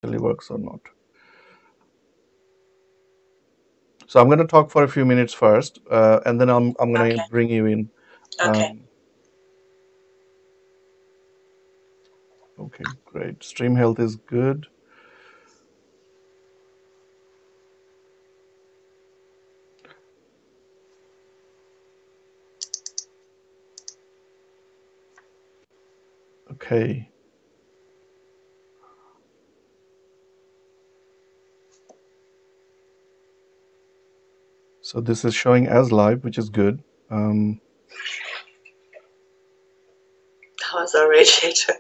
Really works or not. So I'm going to talk for a few minutes first, and then I'm going to Okay. bring you in. Okay. Um, okay, great. Stream health is good. Okay, so this is showing as live, which is good. Um, That was our radiator.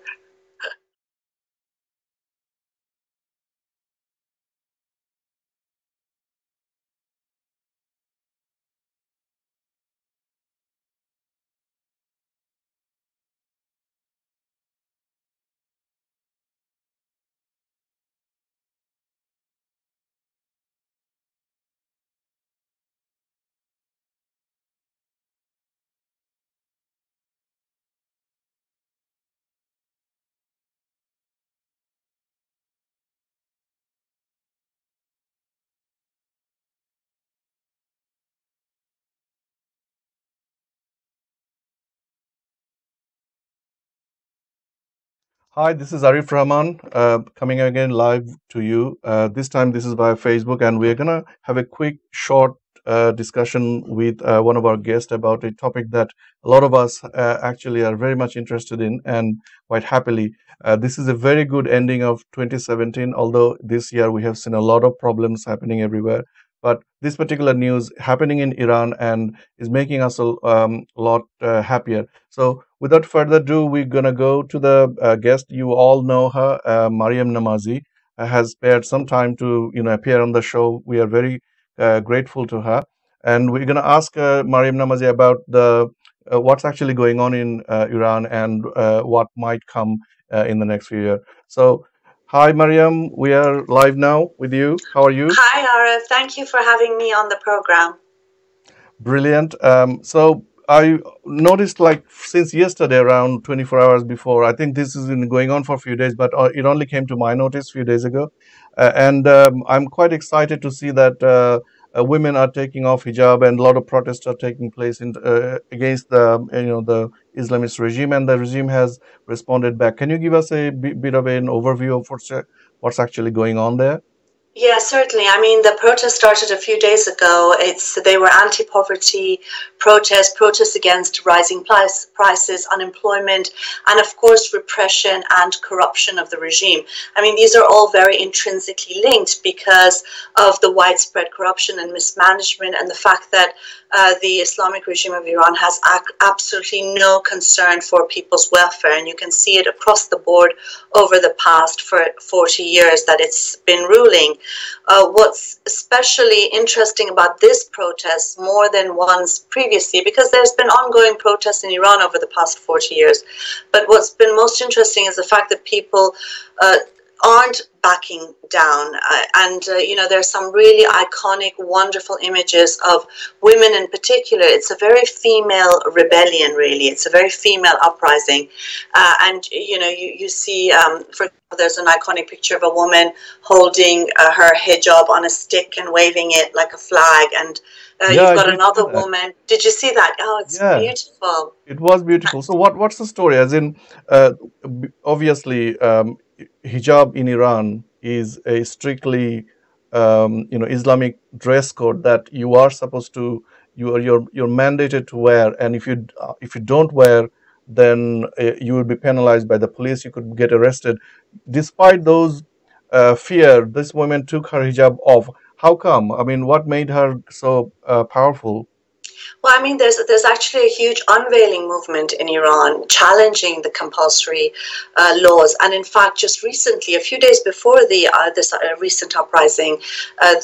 Hi, this is Arif Rahman coming again live to you. This time, this is via Facebook, and we're gonna have a quick, short discussion with one of our guests about a topic that a lot of us actually are very much interested in, and quite happily. This is a very good ending of 2017, although this year we have seen a lot of problems happening everywhere. But this particular news happening in Iran and is making us a lot happier. So, without further ado, we're gonna go to the guest. You all know her, Maryam Namazie, has spared some time to appear on the show. We are very grateful to her, and we're gonna ask Maryam Namazie about the what's actually going on in Iran and what might come in the next few years. So, hi, Maryam. We are live now with you. How are you? Hi, Arif. Thank you for having me on the program. Brilliant. So I noticed, like, since yesterday, around 24 hours before, I think this has been going on for a few days, but it only came to my notice a few days ago. And I'm quite excited to see that women are taking off hijab, and a lot of protests are taking place against the Islamist regime, and the regime has responded back. Can you give us a bit of an overview of what's actually going on there? Yeah, certainly. I mean, the protest started a few days ago. They were anti-poverty protests against rising prices, unemployment, and of course repression and corruption of the regime. I mean, these are all very intrinsically linked because of the widespread corruption and mismanagement, and the fact that the Islamic regime of Iran has absolutely no concern for people's welfare, and you can see it across the board over the past for 40 years that it's been ruling. What's especially interesting about this protest more than ones previously, because there's been ongoing protests in Iran over the past 40 years, but what's been most interesting is the fact that people uh, aren't backing down. There's some really iconic, wonderful images of women in particular. It's a very female rebellion, really. It's a very female uprising. You see, for example, there's an iconic picture of a woman holding her hijab on a stick and waving it like a flag. And Yeah, you've I got did see another that. woman. Did you see that? Oh, it's Yeah. beautiful. It was beautiful. So what's the story? As in, obviously, hijab in Iran is a strictly Islamic dress code that you are supposed to you're mandated to wear, and if you don't wear, then you will be penalized by the police. You could get arrested. Despite those fear, this woman took her hijab off. How come? I mean, what made her so powerful? Well, I mean, there's actually a huge unveiling movement in Iran challenging the compulsory laws, and in fact, just recently, a few days before the this recent uprising,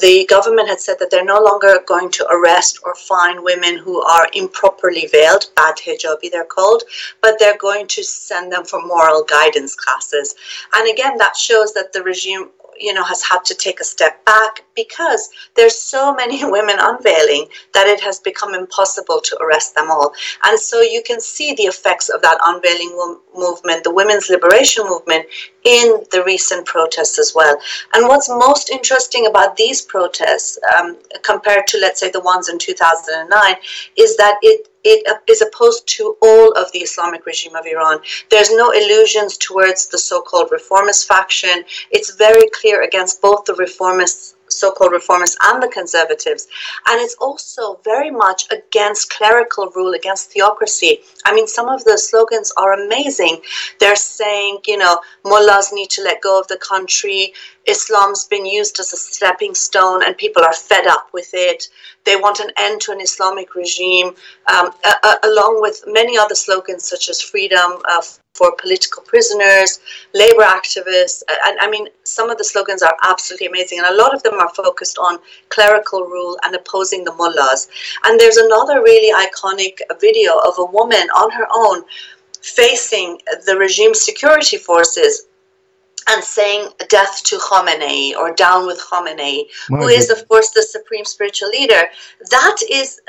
the government had said that they're no longer going to arrest or fine women who are improperly veiled, bad hijabi they're called, but they're going to send them for moral guidance classes. And again, that shows that the regime has had to take a step back because there's so many women unveiling that it has become impossible to arrest them all. And so you can see the effects of that unveiling movement, the women's liberation movement, in the recent protests as well. And what's most interesting about these protests, compared to, let's say, the ones in 2009, is that it is opposed to all of the Islamic regime of Iran. There's no illusions towards the so-called reformist faction. It's very clear against both the reformists, so-called reformists, and the conservatives. And it's also very much against clerical rule, against theocracy. I mean, some of the slogans are amazing. They're saying, mullahs need to let go of the country. Islam's been used as a stepping stone and people are fed up with it. They want an end to an Islamic regime, along with many other slogans such as freedom for political prisoners, labor activists. And I mean, some of the slogans are absolutely amazing. And a lot of them are focused on clerical rule and opposing the mullahs. And there's another really iconic video of a woman on her own facing the regime's security forces and saying death to Khamenei or down with Khamenei, who My is, of goodness. course, the supreme spiritual leader. That is,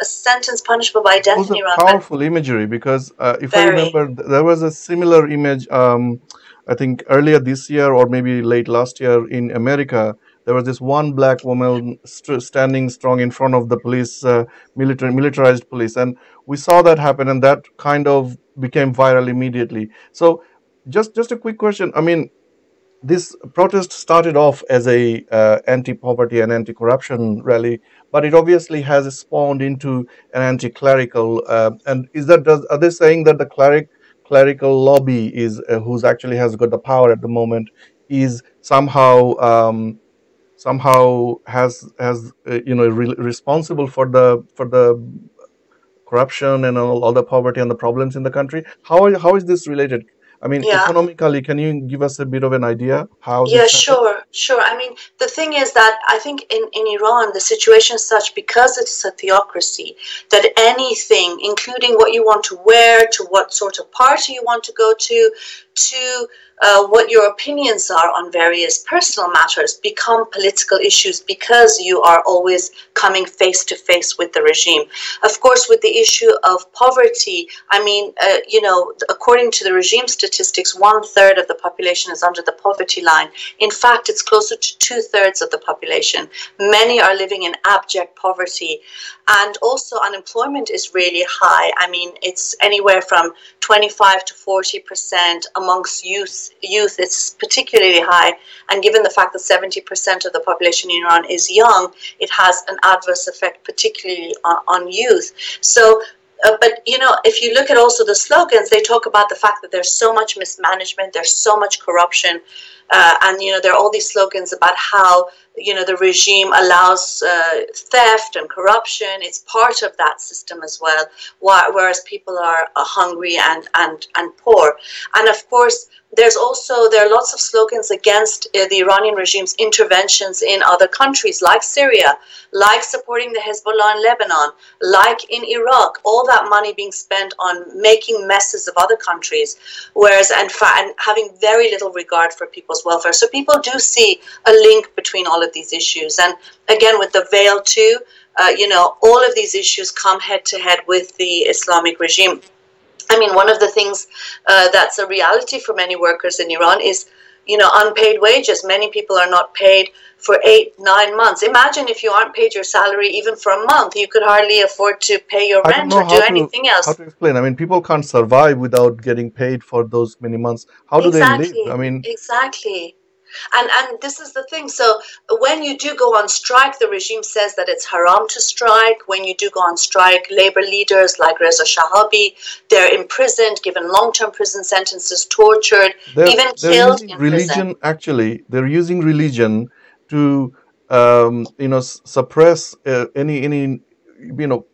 a sentence punishable by death Those in are Iran, but powerful imagery because if I very, remember, there was a similar image. I think earlier this year or maybe late last year in America, there was this one black woman standing strong in front of the police, militarized police, and we saw that happen, and that kind of became viral immediately. So, just a quick question. I mean, this protest started off as a anti-poverty and anti-corruption rally, but it obviously has spawned into an anti-clerical. And is that are they saying that the clerical lobby is who's actually has got the power at the moment is somehow has responsible for the corruption and all the poverty and the problems in the country? How is this related? I mean, yeah. economically, can you give us a bit of an idea how Yeah, this happened? sure, sure. I mean, the thing is that I think in Iran, the situation is such because it's a theocracy that anything, including what you want to wear, to what sort of party you want to go to what your opinions are on various personal matters, become political issues because you are always coming face to face with the regime. Of course, with the issue of poverty, I mean, according to the regime statistics, 1/3 of the population is under the poverty line. In fact, it's closer to 2/3 of the population. Many are living in abject poverty. And also unemployment is really high. I mean, it's anywhere from 25 to 40% amongst youth. It's particularly high. And given the fact that 70% of the population in Iran is young, it has an adverse effect, particularly on youth. So but if you look at also the slogans, they talk about the fact that there's so much mismanagement, there's so much corruption, and there are all these slogans about how the regime allows theft and corruption. It's part of that system as well, whereas people are hungry and poor. And of course, there are lots of slogans against the Iranian regime's interventions in other countries like Syria, like supporting the Hezbollah in Lebanon, like in Iraq, all that money being spent on making messes of other countries, whereas and having very little regard for people's welfare. So people do see a link between all of these issues. And again, with the veil too, all of these issues come head to head with the Islamic regime. I mean, one of the things that's a reality for many workers in Iran is, unpaid wages. Many people are not paid for 8-9 months. Imagine if you aren't paid your salary even for a month, you could hardly afford to pay your I don't rent know or do anything how else. to explain. I mean, people can't survive without getting paid for those many months. How do they live? I Exactly, mean, exactly. And this is the thing. So when you do go on strike, the regime says that it's haram to strike. When you do go on strike, labor leaders like Reza Shahabi, they're imprisoned, given long-term prison sentences, tortured, even they're killed using in prison. religion. Actually, they're using religion to suppress any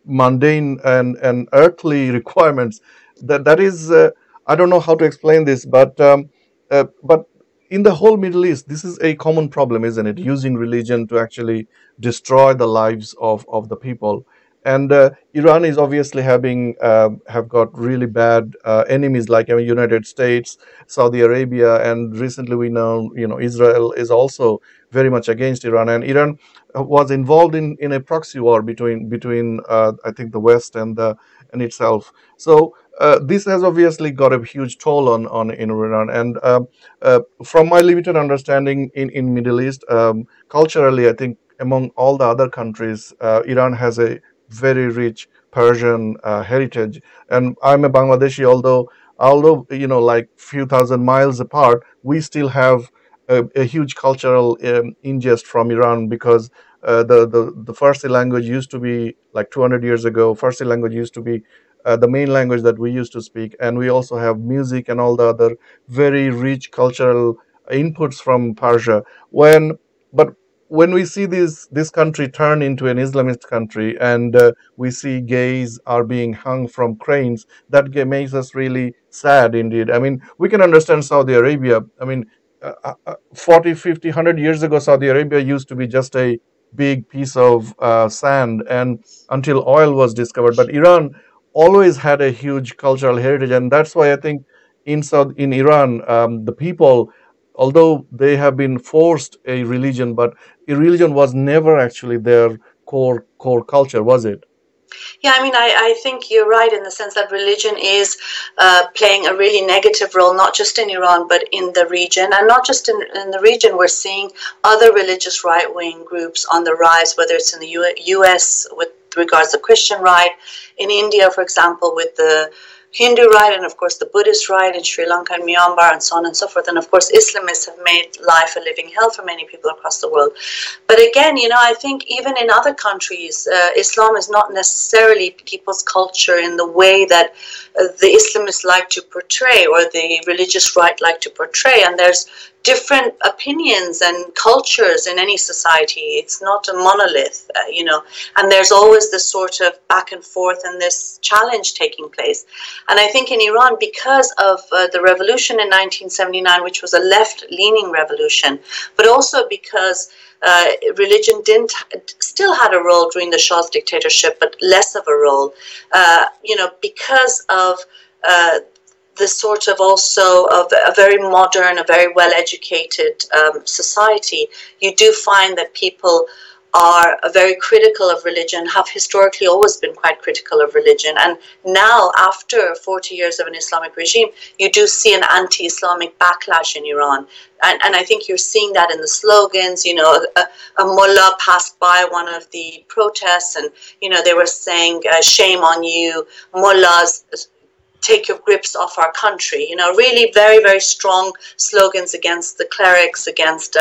mundane and earthly requirements. That is I don't know how to explain this, but in the whole Middle East, this is a common problem, isn't it? Using religion to actually destroy the lives of the people. And Iran is obviously having have got really bad enemies like, I mean, United States, Saudi Arabia, and recently we know, Israel is also very much against Iran, and Iran was involved in a proxy war between I think the West and itself. So this has obviously got a huge toll on in Iran. And from my limited understanding in Middle East, culturally, I think among all the other countries, Iran has a very rich Persian heritage. And I'm a Bangladeshi, although like few thousand miles apart, we still have a huge cultural ingest from Iran, because the Farsi language used to be, like 200 years ago, Farsi language used to be the main language that we used to speak, and we also have music and all the other very rich cultural inputs from Persia. When but when we see this country turn into an Islamist country, and we see gays are being hung from cranes, that makes us really sad indeed. I mean, we can understand Saudi Arabia. I mean, 40, 50, 100 years ago, Saudi Arabia used to be just a big piece of sand, and until oil was discovered. But Iran always had a huge cultural heritage, and that's why I think in Iran, the people, although they have been forced a religion, but a religion was never actually their core culture, was it? Yeah, I mean, I think you're right in the sense that religion is playing a really negative role, not just in Iran, but in the region. And not just in the region, we're seeing other religious right wing groups on the rise, whether it's in the US with regards to Christian right, in India, for example, with the Hindu right, and of course the Buddhist right in Sri Lanka and Myanmar, and so on and so forth. And of course, Islamists have made life a living hell for many people across the world. But again, I think even in other countries, Islam is not necessarily people's culture in the way that the Islamists like to portray, or the religious right like to portray. And there's different opinions and cultures in any society. It's not a monolith, and there's always this sort of back and forth and this challenge taking place. And I think in Iran, because of the revolution in 1979, which was a left-leaning revolution, but also because religion didn't still had a role during the Shah's dictatorship, but less of a role, because of the sort of also of a very modern, a very well-educated society, you do find that people are very critical of religion, have historically always been quite critical of religion. And now, after 40 years of an Islamic regime, you do see an anti-Islamic backlash in Iran. And I think you're seeing that in the slogans. A mullah passed by one of the protests, and, they were saying, shame on you, mullahs, take your grips off our country. Really very, very strong slogans against the clerics, against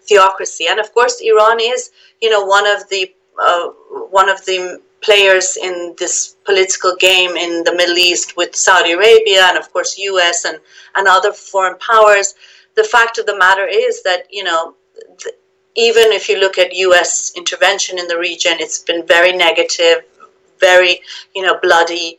theocracy. And of course, Iran is, one of the players in this political game in the Middle East with Saudi Arabia and of course US and other foreign powers. The fact of the matter is that, even if you look at US intervention in the region, it's been very negative, very, bloody.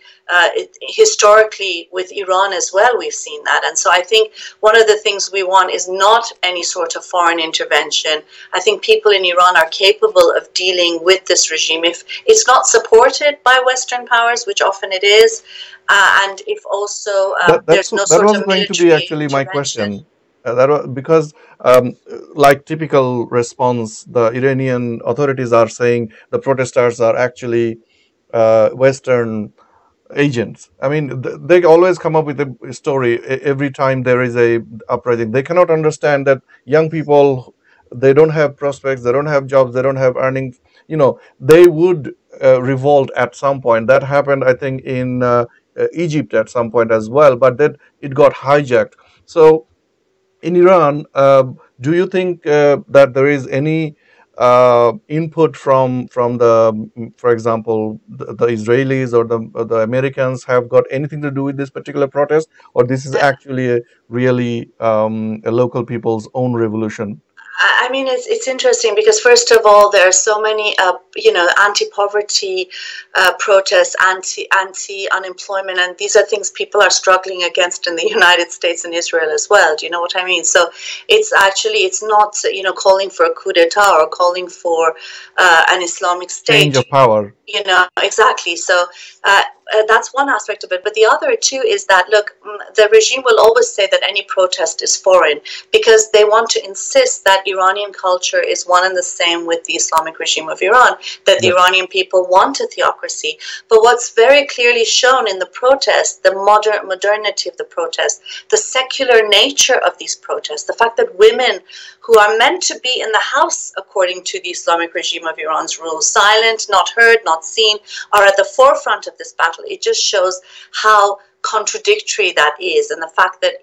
Historically, with Iran as well, we've seen that. And so I think one of the things we want is not any sort of foreign intervention. I think people in Iran are capable of dealing with this regime if it's not supported by Western powers, which often it is, and if also there's no That sort was of going to be military actually my intervention. question. That was because, like typical response, the Iranian authorities are saying the protesters are actually Western agents. I mean, they always come up with a story every time there is a uprising. They cannot understand that young people, they don't have prospects, they don't have jobs, they don't have earnings. They would revolt at some point. That happened, I think, in Egypt at some point as well, but that it got hijacked. So in Iran, do you think that there is any input from the, for example, the Israelis or the Americans have got anything to do with this particular protest, or this is actually a really a local people's own revolution? I mean, it's interesting because first of all, there are so many anti-poverty protests, anti-unemployment, and these are things people are struggling against in the United States and Israel as well. Do you know what I mean? So it's not calling for a coup d'état or calling for an Islamic Change State. of power. Exactly. So that's one aspect of it. But the other too is that, look, the regime will always say that any protest is foreign because they want to insist that Iranian culture is one and the same with the Islamic regime of Iran, that the Yes. Iranian people want a theocracy. But what's very clearly shown in the protest, the modernity of the protest, the secular nature of these protests, the fact that women who are meant to be in the house according to the Islamic regime of Iran's rules, silent, not heard, not seen, are at the forefront of this battle. It just shows how contradictory that is, and the fact that,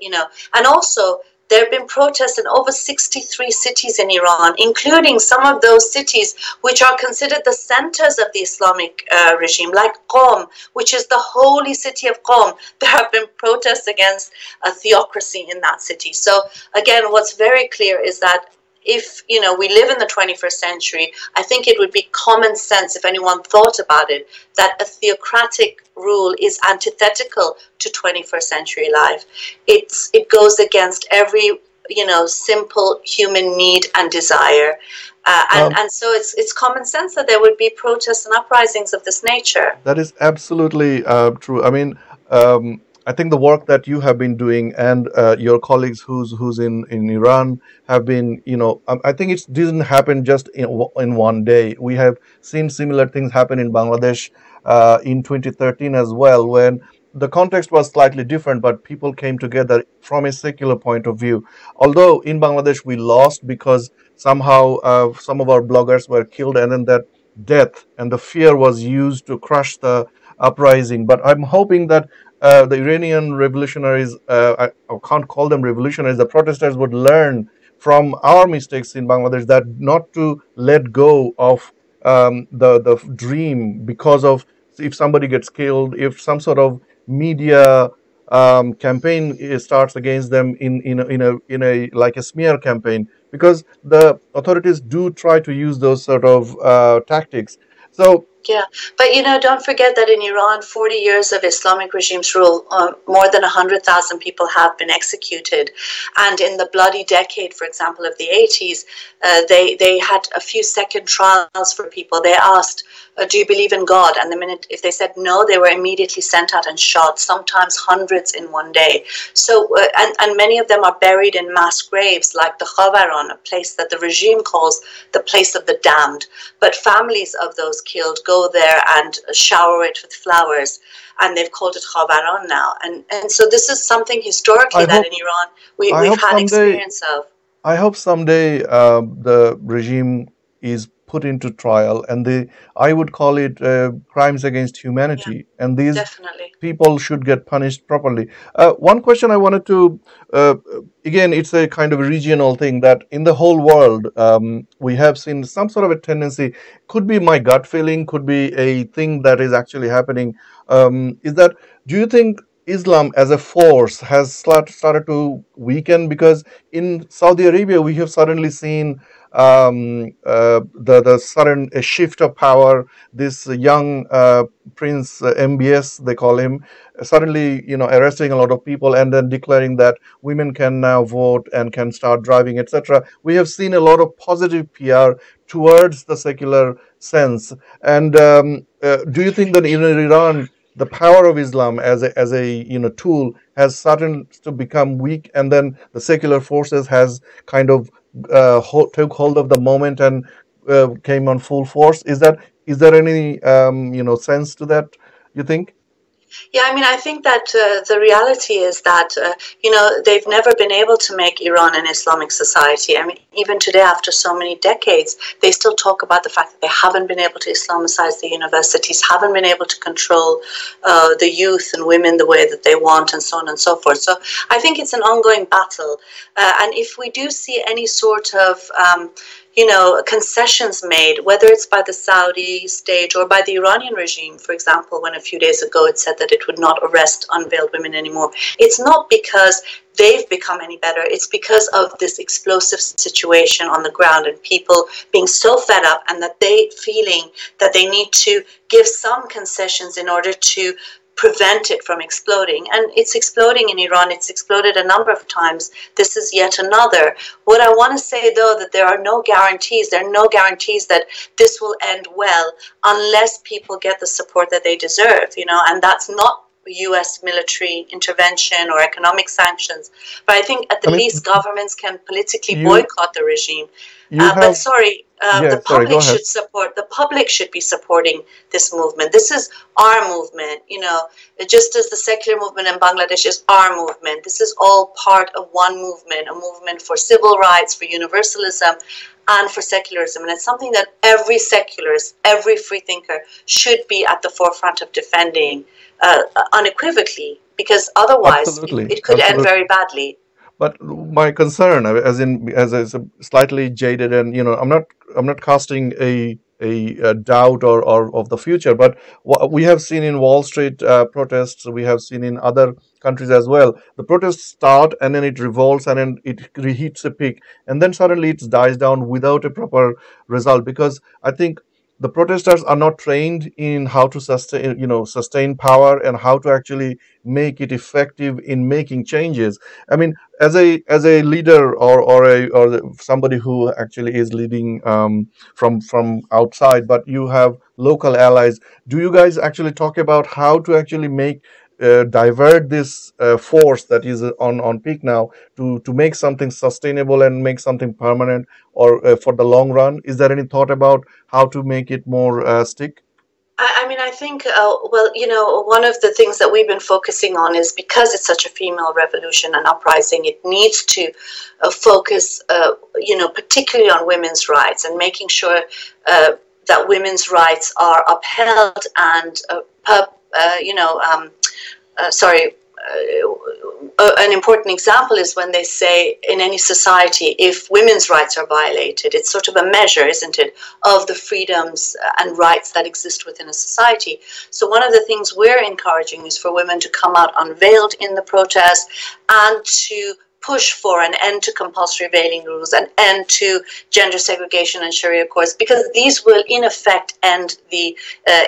and also there have been protests in over 63 cities in Iran, including some of those cities which are considered the centers of the Islamic regime, like Qom, which is the holy city of Qom. There have been protests against a theocracy in that city. So again, what's very clear is that if we live in the 21st century, I think it would be common sense, if anyone thought about it, that a theocratic rule is antithetical to 21st century life. It goes against every simple human need and desire, and so it's common sense that there would be protests and uprisings of this nature. That is absolutely true. I mean, I think the work that you have been doing and your colleagues who's in Iran have been, I think it didn't happen just in one day. We have seen similar things happen in Bangladesh in 2013 as well, when the context was slightly different, but people came together from a secular point of view. Although in Bangladesh we lost because somehow some of our bloggers were killed, and then that death and the fear was used to crush the uprising. But I'm hoping that the Iranian revolutionaries, I can't call them revolutionaries, the protesters would learn from our mistakes in Bangladesh, that not to let go of the dream because of, if somebody gets killed, if some sort of media campaign starts against them in a like a smear campaign, because the authorities do try to use those sort of tactics. So Yeah, but don't forget that in Iran, 40 years of Islamic regime's rule, more than 100,000 people have been executed. And in the bloody decade, for example, of the 80s, they had a few second trials for people. They asked, do you believe in God? And the minute, if they said no, they were immediately sent out and shot, sometimes hundreds in one day. So, and many of them are buried in mass graves, like the Khavaran, a place that the regime calls the place of the damned. But families of those killed go there and shower it with flowers, and they've called it Khavaran now. And so this is something historically I that hope in Iran I we've hope had someday experience of. I hope someday the regime is put into trial, and I would call it crimes against Yeah, humanity, and these definitely. people should get punished properly. One question I wanted to, uh, again, it's a kind of a regional thing, that in the whole world, we have seen some sort of a tendency, could be my gut feeling, could be a thing that is actually happening, is that, do you think Islam as a force has started to weaken? Because in Saudi Arabia, we have suddenly seen the sudden a shift of power. This young Prince MBS, they call him, suddenly arresting a lot of people and then declaring that women can now vote and can start driving, etc. We have seen a lot of positive PR towards the secular sense. And do you think that in Iran, the power of Islam as a tool has started to become weak, and then the secular forces has kind of took hold of the moment and came on full force? Is there any sense to that, you think? Yeah, I mean, I think that the reality is that, they've never been able to make Iran an Islamic society. I mean, even today, after so many decades, they still talk about the fact that they haven't been able to Islamicize the universities, haven't been able to control the youth and women the way that they want, and so on and so forth. So I think it's an ongoing battle. And if we do see any sort of, concessions made, whether it's by the Saudi state or by the Iranian regime, for example, when a few days ago it said that it would not arrest unveiled women anymore. It's not because they've become any better. It's because of this explosive situation on the ground and people being so fed up, and that they feeling that they need to give some concessions in order to prevent it from exploding. And it's exploding in Iran. It's exploded a number of times. This is yet another. What I want to say, though, that there are no guarantees. There are no guarantees that this will end well unless people get the support that they deserve, and that's not U.S. military intervention or economic sanctions. But I think at I the mean, least governments can politically you boycott the regime. you But have sorry, yeah. the Sorry, go public ahead. should support. The public should be supporting this movement. This is our movement, just as the secular movement in Bangladesh is our movement. This is all part of one movement, a movement for civil rights, for universalism, and for secularism. And it's something that every secularist, every free thinker should be at the forefront of defending unequivocally, because otherwise Absolutely, it could end absolutely. very badly. But my concern, as a slightly jaded, and I'm not casting a doubt or of the future, but what we have seen in Wall Street protests, we have seen in other countries as well. The protests start and then it revolts and then it hits a peak, and then suddenly it dies down without a proper result, because I think the protesters are not trained in how to sustain power and how to actually make it effective in making changes. I mean, as a leader, or somebody who actually is leading from outside, but you have local allies, do you guys actually talk about how to actually make divert this force that is on peak now to make something sustainable and make something permanent, or for the long run? Is there any thought about how to make it more stick? I mean, I think, well, one of the things that we've been focusing on is, because it's such a female revolution and uprising, it needs to focus, particularly on women's rights and making sure that women's rights are upheld and, sorry, an important example is when they say in any society, if women's rights are violated, it's sort of a measure, isn't it, of the freedoms and rights that exist within a society. So one of the things we're encouraging is for women to come out unveiled in the protest and to push for an end to compulsory veiling rules, an end to gender segregation and Sharia courts, because these will in effect end the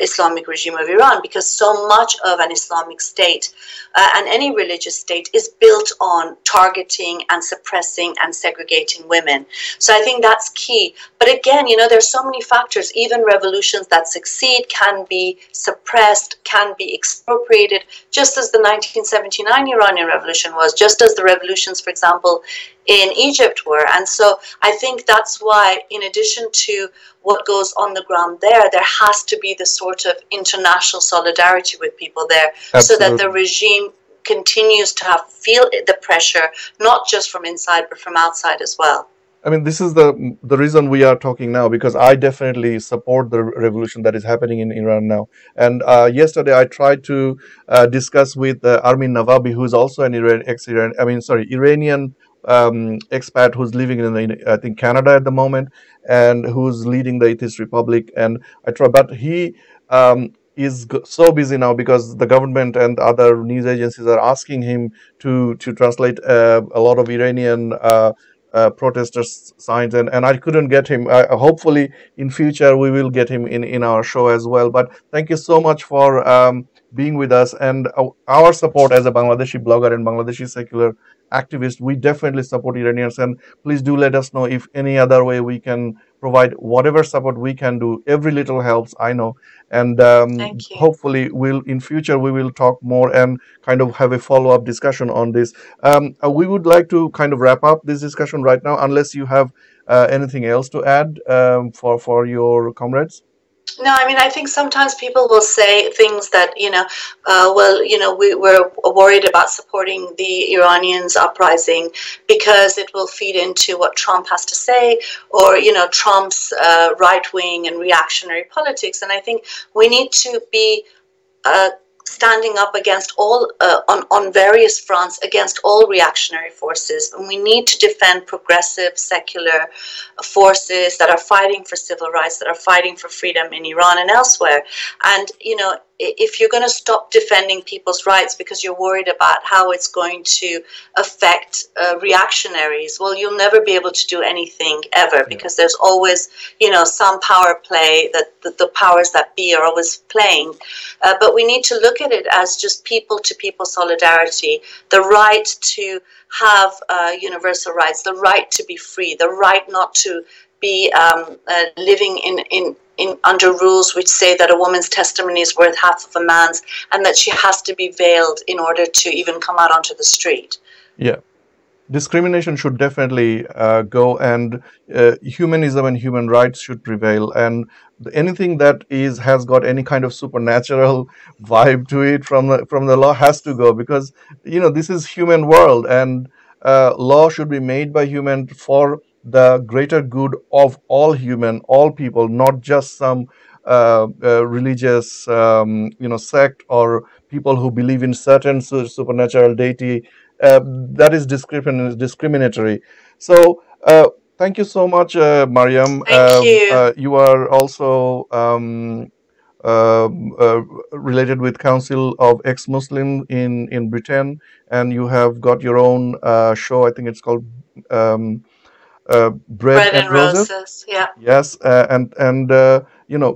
Islamic regime of Iran, because so much of an Islamic state and any religious state is built on targeting and suppressing and segregating women. So I think that's key. But again, there's so many factors. Even revolutions that succeed can be suppressed, can be expropriated, just as the 1979 Iranian Revolution was, just as the revolutions, for example, in Egypt were. And so I think that's why, in addition to what goes on the ground there has to be the sort of international solidarity with people there, so that the Absolutely. regime continues to feel the pressure, not just from inside, but from outside as well. I mean, this is the reason we are talking now, because I definitely support the revolution that is happening in Iran now. And yesterday, I tried to discuss with Armin Navabi, who is also an ex-Iran, I mean, sorry, Iranian expat who's living I think, Canada at the moment, and who's leading the Atheist Republic. And I try, but he is so busy now because the government and other news agencies are asking him to translate a lot of Iranian protesters signs, and I couldn't get him. Hopefully in future we will get him in our show as well. But thank you so much for being with us, and our support as a Bangladeshi blogger and Bangladeshi secular activist. We definitely support Iranians, and please do let us know if any other way we can provide whatever support we can do. Every little helps, I know. And Thank you. hopefully we'll in future we will talk more and kind of have a follow-up discussion on this. We would like to kind of wrap up this discussion right now, unless you have anything else to add for your comrades. No, I mean, I think sometimes people will say things that, well, we're worried about supporting the Iranians uprising because it will feed into what Trump has to say, or, Trump's right wing and reactionary politics. And I think we need to be standing up against all on various fronts against all reactionary forces, and we need to defend progressive secular forces that are fighting for civil rights, that are fighting for freedom in Iran and elsewhere. And if you're going to stop defending people's rights because you're worried about how it's going to affect reactionaries, well, you'll never be able to do anything ever, Yeah. because there's always some power play that the powers that be are always playing. But we need to look at it as just people to people solidarity, the right to have universal rights, the right to be free, the right not to be living in under rules which say that a woman's testimony is worth half of a man's, and that she has to be veiled in order to even come out onto the street. Yeah. Discrimination should definitely go, and humanism and human rights should prevail, and anything that is has got any kind of supernatural vibe to it from the law has to go, because this is human world, and law should be made by human for the greater good of all people, not just some religious sect, or people who believe in certain supernatural deity. That is discriminatory. So, thank you so much, Mariam. Thank you. You are also uh, uh, related with Council of Ex-Muslim in Britain, and you have got your own show. I think it's called um, Bread Bread and and Roses. roses. Yeah. Yes, and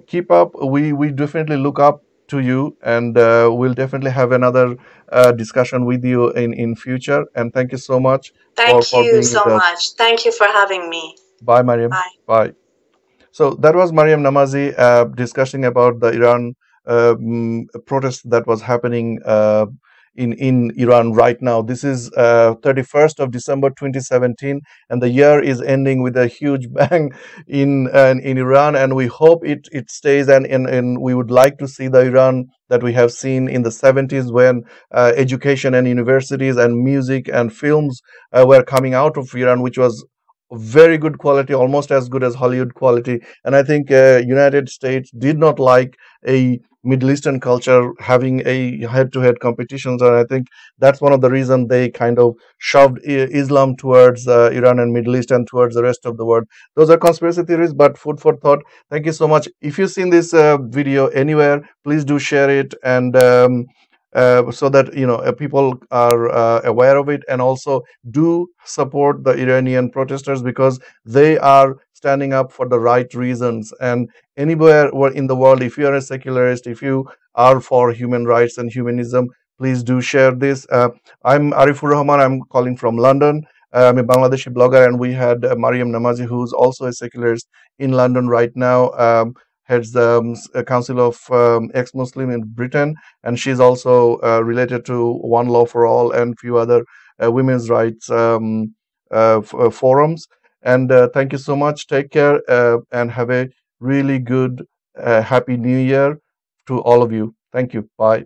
keep up. We definitely look up to you, and we'll definitely have another discussion with you in future. And thank you so much Thank for you being with so us. much. Thank you for having me. Bye, Mariam. Bye. Bye. So that was Maryam Namazie discussing about the Iran protest that was happening in Iran right now. This is 31st of December 2017, and the year is ending with a huge bang in Iran, and we hope it stays. And we would like to see the Iran that we have seen in the 70s, when education and universities and music and films were coming out of Iran, which was very good quality, almost as good as Hollywood quality. And I think United States did not like a Middle Eastern culture having a head-to-head competitions, and I think that's one of the reasons they kind of shoved Islam towards Iran and Middle East and towards the rest of the world. Those are conspiracy theories, but food for thought. Thank you so much. If you've seen this video anywhere, please do share it, and so that people are aware of it, and also do support the Iranian protesters, because they are standing up for the right reasons. And anywhere in the world, if you are a secularist, if you are for human rights and humanism, please do share this. I'm Arifur Rahman. I'm calling from London. I'm a Bangladeshi blogger, and we had Maryam Namazie, who's also a secularist in London right now. Heads the Council of Ex-Muslim in Britain, and she's also related to One Law for All and few other women's rights forums. And thank you so much. Take care, and have a really good, happy New Year to all of you. Thank you. Bye.